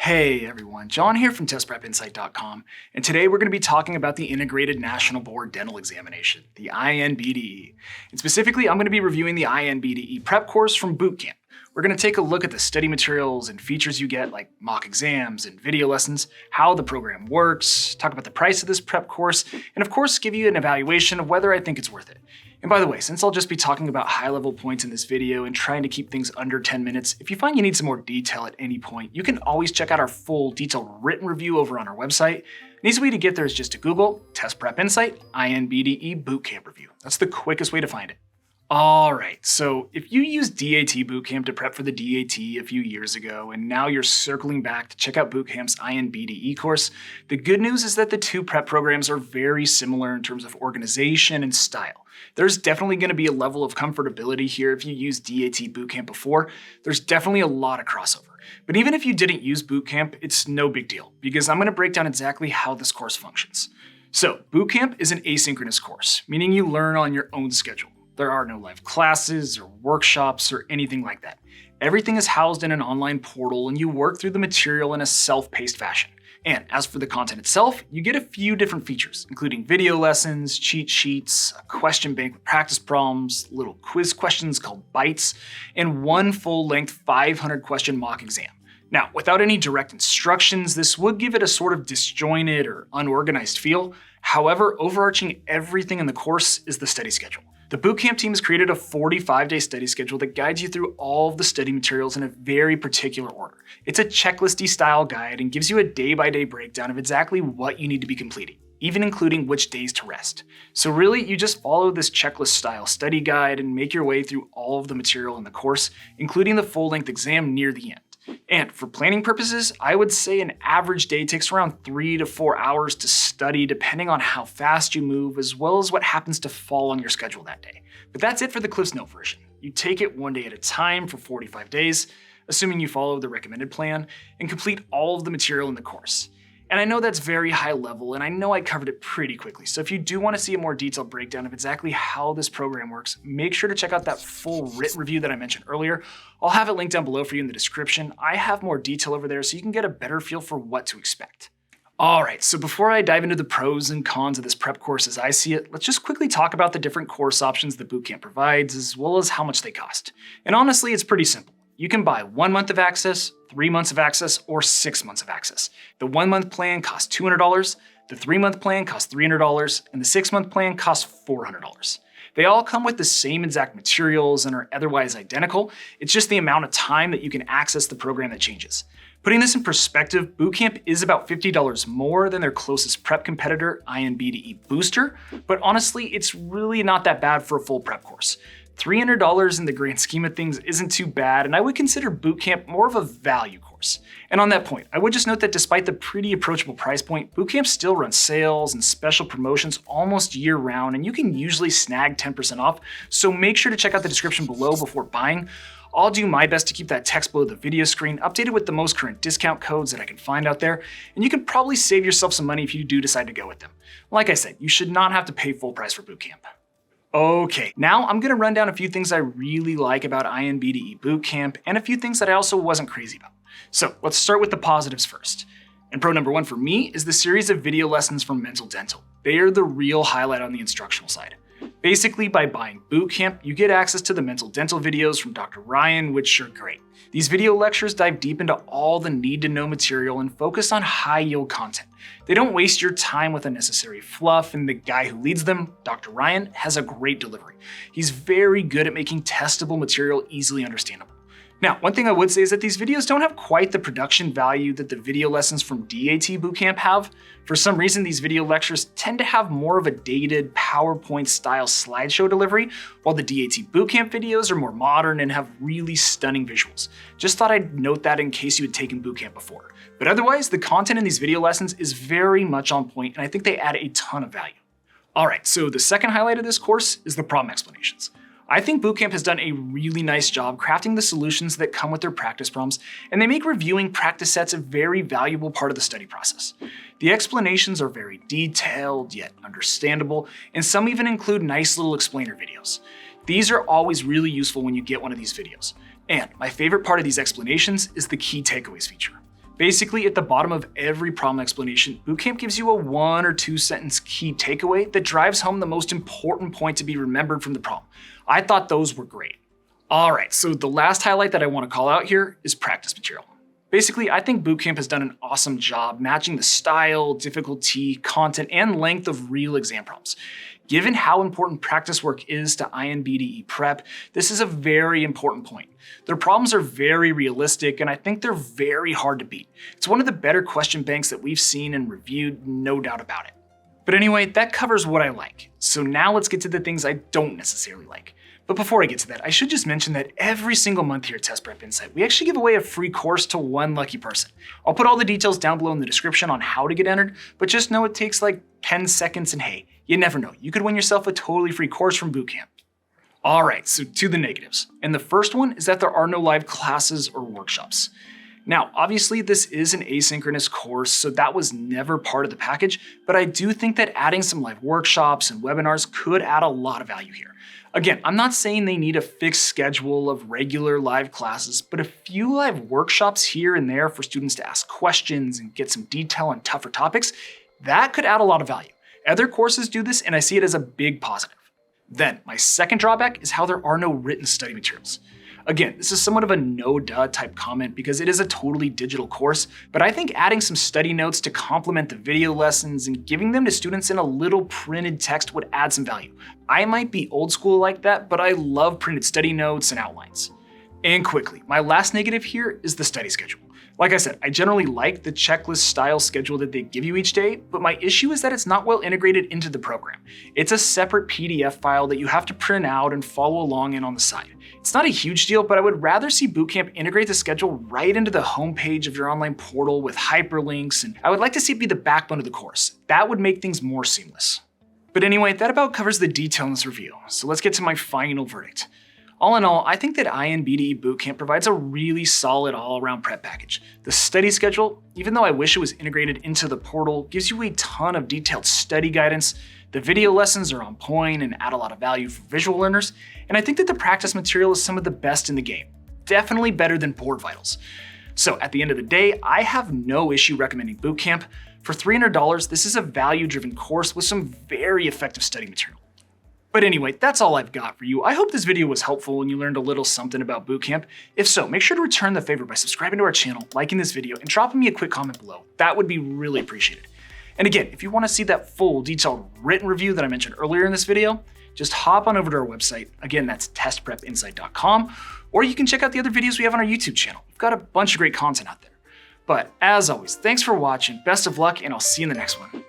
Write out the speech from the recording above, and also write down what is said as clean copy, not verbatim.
Hey everyone, John here from testprepinsight.com, and today we're going to be talking about the Integrated National Board Dental Examination, the INBDE. And specifically, I'm going to be reviewing the INBDE prep course from Bootcamp. We're going to take a look at the study materials and features you get, like mock exams and video lessons, how the program works, talk about the price of this prep course, and of course give you an evaluation of whether I think it's worth it. And by the way, since I'll just be talking about high-level points in this video and trying to keep things under 10 minutes, if you find you need some more detail at any point, you can always check out our full detailed written review over on our website. An easy way to get there is just to Google Test Prep Insight INBDE Bootcamp Review. That's the quickest way to find it. Alright, so if you used DAT Bootcamp to prep for the DAT a few years ago, and now you're circling back to check out Bootcamp's INBDE course, the good news is that the two prep programs are very similar in terms of organization and style. There's definitely going to be a level of comfortability here if you used DAT Bootcamp before. There's definitely a lot of crossover. But even if you didn't use Bootcamp, it's no big deal, because I'm going to break down exactly how this course functions. So, Bootcamp is an asynchronous course, meaning you learn on your own schedule. There are no live classes or workshops or anything like that. Everything is housed in an online portal and you work through the material in a self-paced fashion. And as for the content itself, you get a few different features, including video lessons, cheat sheets, a question bank with practice problems, little quiz questions called bites, and one full-length 500-question mock exam. Now, without any direct instructions, this would give it a sort of disjointed or unorganized feel. However, overarching everything in the course is the study schedule. The Bootcamp team has created a 45-day study schedule that guides you through all of the study materials in a very particular order. It's a checklisty style guide and gives you a day-by-day breakdown of exactly what you need to be completing, even including which days to rest. So really, you just follow this checklist style study guide and make your way through all of the material in the course, including the full-length exam near the end. And for planning purposes, I would say an average day takes around 3 to 4 hours to study, depending on how fast you move, as well as what happens to fall on your schedule that day. But that's it for the Cliff's Note version. You take it one day at a time for 45 days, assuming you follow the recommended plan, and complete all of the material in the course. And I know that's very high level, and I know I covered it pretty quickly, so if you do want to see a more detailed breakdown of exactly how this program works, make sure to check out that full written review that I mentioned earlier. I'll have it linked down below for you in the description. I have more detail over there so you can get a better feel for what to expect. Alright, so before I dive into the pros and cons of this prep course as I see it, let's just quickly talk about the different course options that Bootcamp provides, as well as how much they cost. And honestly, it's pretty simple. You can buy 1 month of access, 3 months of access, or 6 months of access. The 1 month plan costs $200, the 3 month plan costs $300, and the 6 month plan costs $400. They all come with the same exact materials and are otherwise identical. It's just the amount of time that you can access the program that changes. Putting this in perspective, Bootcamp is about $50 more than their closest prep competitor, INBDE Booster, but honestly, it's really not that bad for a full prep course. $300 in the grand scheme of things isn't too bad, and I would consider Bootcamp more of a value course. And on that point, I would just note that despite the pretty approachable price point, Bootcamp still runs sales and special promotions almost year-round, and you can usually snag 10% off, so make sure to check out the description below before buying. I'll do my best to keep that text below the video screen updated with the most current discount codes that I can find out there, and you can probably save yourself some money if you do decide to go with them. Like I said, you should not have to pay full price for Bootcamp. Okay, now I'm gonna run down a few things I really like about INBDE Bootcamp and a few things that I also wasn't crazy about. So let's start with the positives first. And pro number one for me is the series of video lessons from Mental Dental. They are the real highlight on the instructional side. Basically, by buying Bootcamp, you get access to the Mental Dental videos from Dr. Ryan, which are great. These video lectures dive deep into all the need-to-know material and focus on high-yield content. They don't waste your time with unnecessary fluff, and the guy who leads them, Dr. Ryan, has a great delivery. He's very good at making testable material easily understandable. Now, one thing I would say is that these videos don't have quite the production value that the video lessons from DAT Bootcamp have. For some reason, these video lectures tend to have more of a dated PowerPoint-style slideshow delivery, while the DAT Bootcamp videos are more modern and have really stunning visuals. Just thought I'd note that in case you had taken Bootcamp before. But otherwise, the content in these video lessons is very much on point, and I think they add a ton of value. Alright, so the second highlight of this course is the problem explanations. I think Bootcamp has done a really nice job crafting the solutions that come with their practice problems, and they make reviewing practice sets a very valuable part of the study process. The explanations are very detailed, yet understandable, and some even include nice little explainer videos. These are always really useful when you get one of these videos. And my favorite part of these explanations is the key takeaways feature. Basically, at the bottom of every problem explanation, Bootcamp gives you a 1 or 2 sentence key takeaway that drives home the most important point to be remembered from the problem. I thought those were great. All right, so the last highlight that I want to call out here is practice material. Basically, I think Bootcamp has done an awesome job matching the style, difficulty, content, and length of real exam problems. Given how important practice work is to INBDE prep, this is a very important point. Their problems are very realistic, and I think they're very hard to beat. It's one of the better question banks that we've seen and reviewed, no doubt about it. But anyway, that covers what I like. So now let's get to the things I don't necessarily like. But before I get to that, I should just mention that every single month here at Test Prep Insight, we actually give away a free course to one lucky person. I'll put all the details down below in the description on how to get entered, but just know it takes like 10 seconds and hey, you never know, you could win yourself a totally free course from Bootcamp. All right, so to the negatives. And the first one is that there are no live classes or workshops. Now, obviously this is an asynchronous course, so that was never part of the package, but I do think that adding some live workshops and webinars could add a lot of value here. Again, I'm not saying they need a fixed schedule of regular live classes, but a few live workshops here and there for students to ask questions and get some detail on tougher topics, that could add a lot of value. Other courses do this, and I see it as a big positive. Then, my second drawback is how there are no written study materials. Again, this is somewhat of a no-duh type comment because it is a totally digital course, but I think adding some study notes to complement the video lessons and giving them to students in a little printed text would add some value. I might be old school like that, but I love printed study notes and outlines. And quickly, my last negative here is the study schedule. Like I said, I generally like the checklist style schedule that they give you each day, but my issue is that it's not well integrated into the program. It's a separate PDF file that you have to print out and follow along in on the side. It's not a huge deal, but I would rather see Bootcamp integrate the schedule right into the homepage of your online portal with hyperlinks, and I would like to see it be the backbone of the course. That would make things more seamless. But anyway, that about covers the detail in this review, so let's get to my final verdict. All in all, I think that INBDE Bootcamp provides a really solid all-around prep package. The study schedule, even though I wish it was integrated into the portal, gives you a ton of detailed study guidance. The video lessons are on point and add a lot of value for visual learners, and I think that the practice material is some of the best in the game. Definitely better than Board Vitals. So at the end of the day, I have no issue recommending Bootcamp. For $300, this is a value-driven course with some very effective study material. But anyway, that's all I've got for you. I hope this video was helpful and you learned a little something about Bootcamp. If so, make sure to return the favor by subscribing to our channel, liking this video, and dropping me a quick comment below. That would be really appreciated. And again, if you want to see that full detailed written review that I mentioned earlier in this video, just hop on over to our website. Again, that's testprepinsight.com, or you can check out the other videos we have on our YouTube channel. We've got a bunch of great content out there. But as always, thanks for watching, best of luck, and I'll see you in the next one.